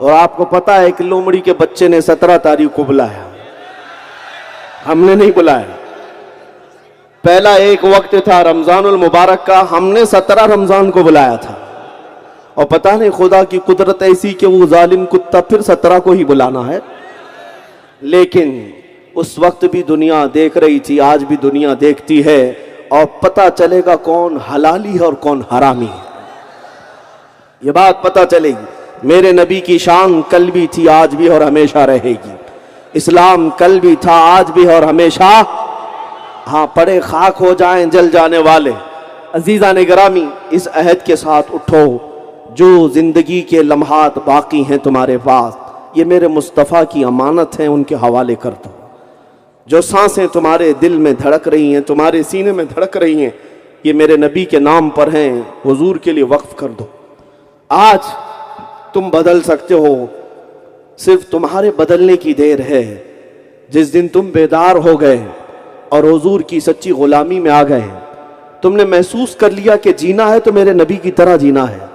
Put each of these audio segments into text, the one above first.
और आपको पता है कि लोमड़ी के बच्चे ने 17 तारीख को बुलाया, हमने नहीं बुलाया। पहला एक वक्त था रमजानुल मुबारक का, हमने 17 रमजान को बुलाया था। और पता नहीं खुदा की कुदरत ऐसी कि वो जालिम कुत्ता फिर 17 को ही बुलाना है। लेकिन उस वक्त भी दुनिया देख रही थी, आज भी दुनिया देखती है, और पता चलेगा कौन हलाली है और कौन हरामी है। ये बात पता चलेगी। मेरे नबी की शान कल भी थी, आज भी और हमेशा रहेगी। इस्लाम कल भी था, आज भी और हमेशा। हाँ, पड़े खाक हो जाएं जल जाने वाले। अजीज़ा ने गिरामी, इस अहद के साथ उठो, जो जिंदगी के लम्हात बाकी हैं तुम्हारे पास, ये मेरे मुस्तफ़ा की अमानत है, उनके हवाले कर दो। जो सांसें तुम्हारे दिल में धड़क रही हैं, तुम्हारे सीने में धड़क रही हैं, ये मेरे नबी के नाम पर हैं, हुजूर के लिए वक्फ कर दो। आज तुम बदल सकते हो, सिर्फ तुम्हारे बदलने की देर है। जिस दिन तुम बेदार हो गए और हुजूर की सच्ची गुलामी में आ गए, तुमने महसूस कर लिया कि जीना है तो मेरे नबी की तरह जीना है।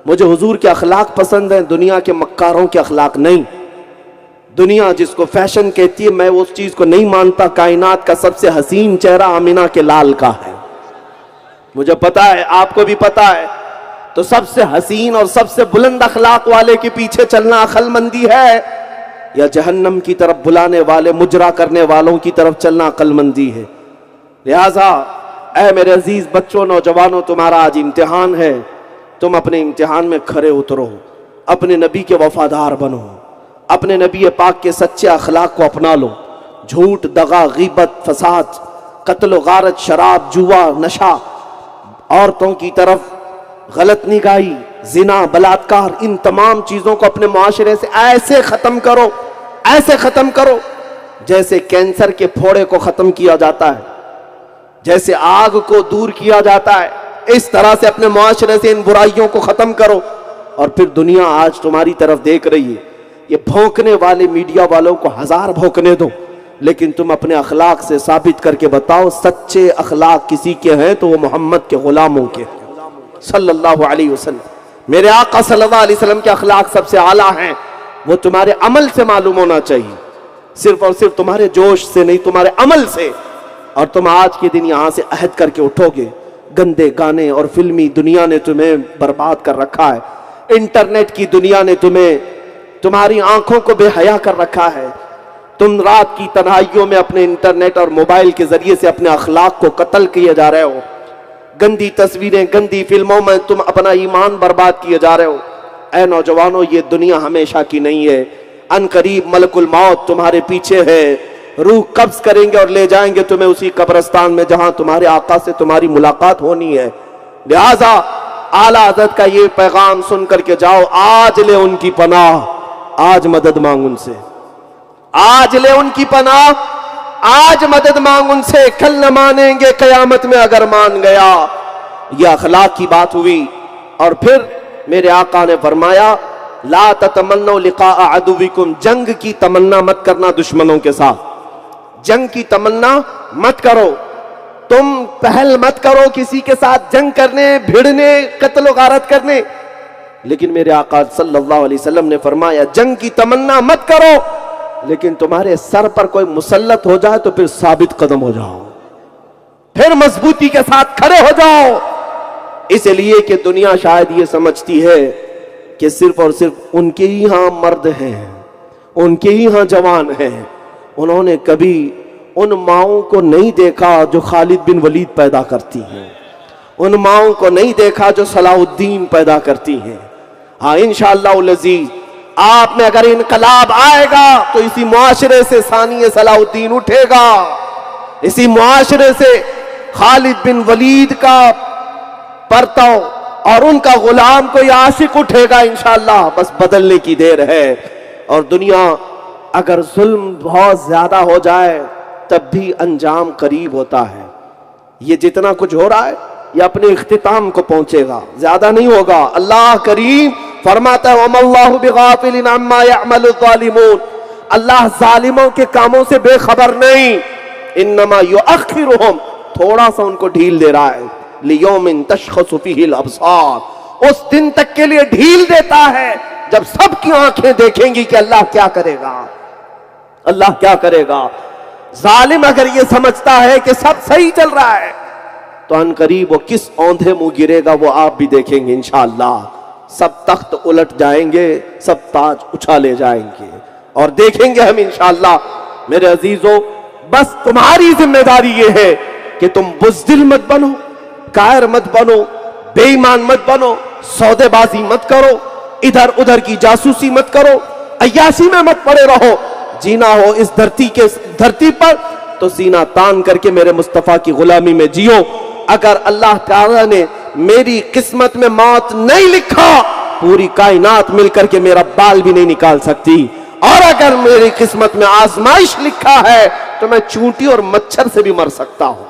मुझे हुजूर के अखलाक पसंद हैं, दुनिया के मक्कारों के अखलाक नहीं। दुनिया जिसको फैशन कहती है, मैं उस चीज को नहीं मानता। कायनात का सबसे हसीन चेहरा आमिना के लाल का है, मुझे पता है, आपको भी पता है। तो सबसे हसीन और सबसे बुलंद अखलाक वाले के पीछे चलना अक्लमंदी है, या जहन्नम की तरफ बुलाने वाले मुजरा करने वालों की तरफ चलना अक्लमंदी है। लिहाजा ऐ मेरे अजीज बच्चों, नौजवानों, तुम्हारा आज इम्तिहान है। तुम अपने इम्तिहान में खरे उतरो, अपने नबी के वफादार बनो, अपने नबी पाक के सच्चे अखलाक को अपना लो। झूठ, दगा, गीबत, फसाद, कत्ल, गारत, शराब, जुआ, नशा, औरतों की तरफ गलत निगाही, जिना, बलात्कार, इन तमाम चीजों को अपने मुआशरे से ऐसे खत्म करो, ऐसे खत्म करो जैसे कैंसर के फोड़े को खत्म किया जाता है, जैसे आग को दूर किया जाता है। इस तरह से अपने मुआशरे से इन बुराइयों को खत्म करो। और फिर दुनिया आज तुम्हारी तरफ देख रही है। ये भौंकने वाले मीडिया वालों को 1000 भौंकने दो, लेकिन तुम अपने अखलाक से साबित करके बताओ, सच्चे अखलाक किसी के हैं तो वो मोहम्मद के गुलामों के सल्लल्लाहु अलैहि वसल्लम। मेरे आका सल्लल्लाहु अलैहि वसल्लम के अखलाक सबसे आला हैं। वो तुम्हारे अमल से मालूम होना चाहिए, सिर्फ और सिर्फ तुम्हारे जोश से नहीं, तुम्हारे अमल से। और तुम आज के दिन यहां से अहद करके उठोगे। गंदे गाने और फिल्मी दुनिया ने तुम्हें बर्बाद कर रखा है। इंटरनेट की दुनिया ने तुम्हारी आंखों को बेहया कर रखा है। तुम रात की तन्हाइयों में अपने इंटरनेट और मोबाइल के जरिए से अपने अखलाक को कत्ल किए जा रहे हो। गंदी तस्वीरें, गंदी फिल्मों में तुम अपना ईमान बर्बाद किए जा रहे हो। ऐ नौजवानों, ये दुनिया हमेशा की नहीं है। अनकरीब मलकुल मौत तुम्हारे पीछे है। रूह कब्ज करेंगे और ले जाएंगे तुम्हें उसी कब्रिस्तान में जहां तुम्हारे आका से तुम्हारी मुलाकात होनी है। लिहाजा आला हज़रत का ये पैगाम सुन करके जाओ। आज ले उनकी पनाह, आज मदद मांग उनसे, आज ले उनकी पनाह, आज मदद मांग उनसे। कल न मानेंगे कयामत में अगर मान गया। यह अखलाक की बात हुई। और फिर मेरे आका ने फरमाया, ला ततमन्नौ लिक़ा अदुविकुम, जंग की तमन्ना मत करना दुश्मनों के साथ। जंग की तमन्ना मत करो, तुम पहल मत करो किसी के साथ जंग करने, भिड़ने, कत्ल गारत करने। लेकिन मेरे आका सल्लल्लाहु अलैहि वसल्लम ने फरमाया, जंग की तमन्ना मत करो, लेकिन तुम्हारे सर पर कोई मुसल्लत हो जाए तो फिर साबित कदम हो जाओ, फिर मजबूती के साथ खड़े हो जाओ। इसलिए कि दुनिया शायद ये समझती है कि सिर्फ और सिर्फ उनके ही यहां मर्द हैं, उनके ही यहां जवान हैं। उन्होंने कभी उन माओं को नहीं देखा जो खालिद बिन वलीद पैदा करती हैं, उन माओं को नहीं देखा जो सलाहुद्दीन पैदा करती हैं। हाँ, इंशाअल्लाह अज़ीज़, आप में अगर इनकलाब आएगा तो इसी मुआशरे से सानी सलाहुद्दीन उठेगा, इसी मुआशरे से खालिद बिन वलीद का परतव और उनका गुलाम कोई आशिक उठेगा इंशाअल्लाह। बस बदलने की देर है। और दुनिया अगर जुल्म बहुत ज्यादा हो जाए तब भी अंजाम करीब होता है। ये जितना कुछ हो रहा है ये अपने इख्तिताम को पहुंचेगा, ज्यादा नहीं होगा। अल्लाह करीम फरमाता है, वमल्लाहु बिगाफिलिन अम्मा यअमलु ज़ालिमून, अल्लाह जालिमों के कामों से बेखबर नहीं। इन्नमा युअख्खिरुहुम, थोड़ा सा उनको ढील दे रहा है। लियौमिन तशख़सु फ़ीहिल अब्सार, उस दिन तक के लिए ढील देता है जब सबकी आंखें देखेंगी कि अल्लाह क्या करेगा, अल्लाह क्या करेगा। जालिम अगर ये समझता है कि सब सही चल रहा है तो अनकरीब वो किस औंधे मुंह गिरेगा वो आप भी देखेंगे इंशाअल्लाह। सब तख्त उलट जाएंगे, सब ताज उछाले जाएंगे और देखेंगे हम इंशाअल्लाह। मेरे अजीजों, बस तुम्हारी जिम्मेदारी ये है कि तुम बुज़दिल मत बनो, कायर मत बनो, बेईमान मत बनो, सौदेबाजी मत करो, इधर उधर की जासूसी मत करो, अय्याशी में मत पड़े रहो। जीना हो इस धरती पर तो सीना तान करके मेरे मुस्तफा की गुलामी में जियो। अगर अल्लाह ताला ने मेरी किस्मत में मौत नहीं लिखा, पूरी कायनात मिलकर के मेरा बाल भी नहीं निकाल सकती। और अगर मेरी किस्मत में आजमाइश लिखा है तो मैं चूंटी और मच्छर से भी मर सकता हूं,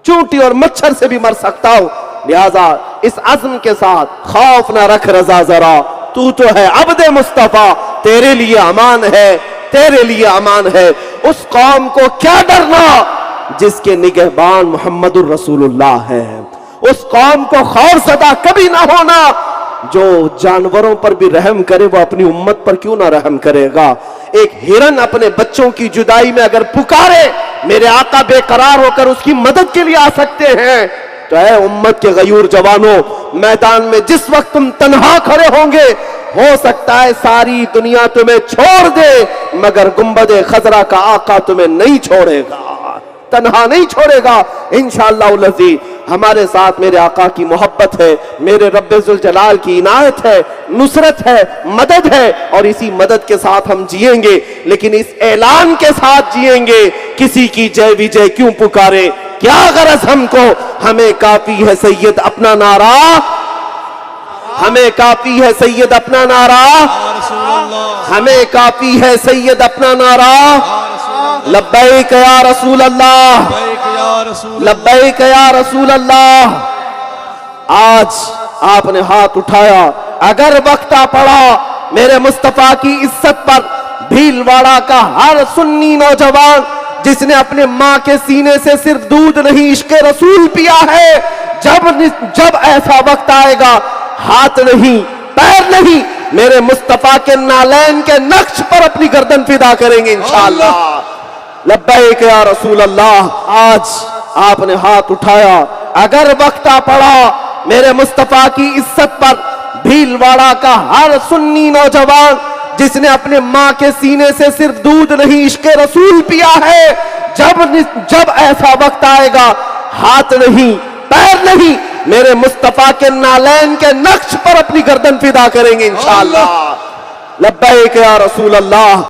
चूंटी और मच्छर से भी मर सकता हूं। लिहाजा इस अज़्म के साथ खौफ ना रख रजा जरा, तू तो है अब्दे मुस्तफा, तेरे लिए अमान है, तेरे लिए अमान है। उस कौम को क्या डरना जिसके निगहबान मुहम्मदुर रसूलुल्लाह है। उस कौम को खौफ सदा कभी ना होना। जो जानवरों पर भी रहम करे वो अपनी उम्मत पर क्यों ना रहम करेगा। एक हिरन अपने बच्चों की जुदाई में अगर पुकारे, मेरे आका बेकरार होकर उसकी मदद के लिए आ सकते हैं। तो है उम्मत के गयूर जवानों, मैदान में जिस वक्त तुम तन्हा खड़े होंगे, हो सकता है सारी दुनिया तुम्हें छोड़ दे, मगर गुंबदे खजरा का आका तुम्हें नहीं छोड़ेगा, तन्हा नहीं छोड़ेगा इंशाअल्लाह अज़ीज़। हमारे साथ मेरे आका की मोहब्बत है, मेरे रब्बे जुल जलाल की इनायत है, नुसरत है, मदद है, और इसी मदद के साथ हम जिएंगे। लेकिन इस ऐलान के साथ जिएंगे, किसी की जय विजय क्यों पुकारे, क्या गरज हमको, हमें काफी है सैयद अपना नारा, हमें काफी है सैयद अपना नारा, हमें काफी है सैयद अपना नारा। लब्बैक या रसूल अल्लाह, लब्बैक या रसूल अल्लाह। आज आपने हाथ उठाया, अगर वक्त आ पड़ा मेरे मुस्तफा की इज्जत पर, भीलवाड़ा का हर सुन्नी नौजवान जिसने अपने माँ के सीने से सिर्फ दूध नहीं इश्क़े रसूल पिया है, जब ऐसा वक्त आएगा, हाथ नहीं पैर नहीं, मेरे मुस्तफा के नालैन के नक्श पर अपनी गर्दन फिदा करेंगे इंशाअल्लाह। लब्बैक या रसूल अल्लाह। आज आपने हाथ उठाया, अगर वक्त आ पड़ा मेरे मुस्तफा की इज्जत पर, भीलवाड़ा का हर सुन्नी नौजवान जिसने अपने माँ के सीने से सिर्फ दूध नहीं इश्क़े रसूल पिया है, जब ऐसा वक्त आएगा, हाथ नहीं पैर नहीं, मेरे मुस्तफा के नालैन के नक्श पर अपनी गर्दन फिदा करेंगे इंशाअल्लाह। लब्बैक या रसूल अल्लाह।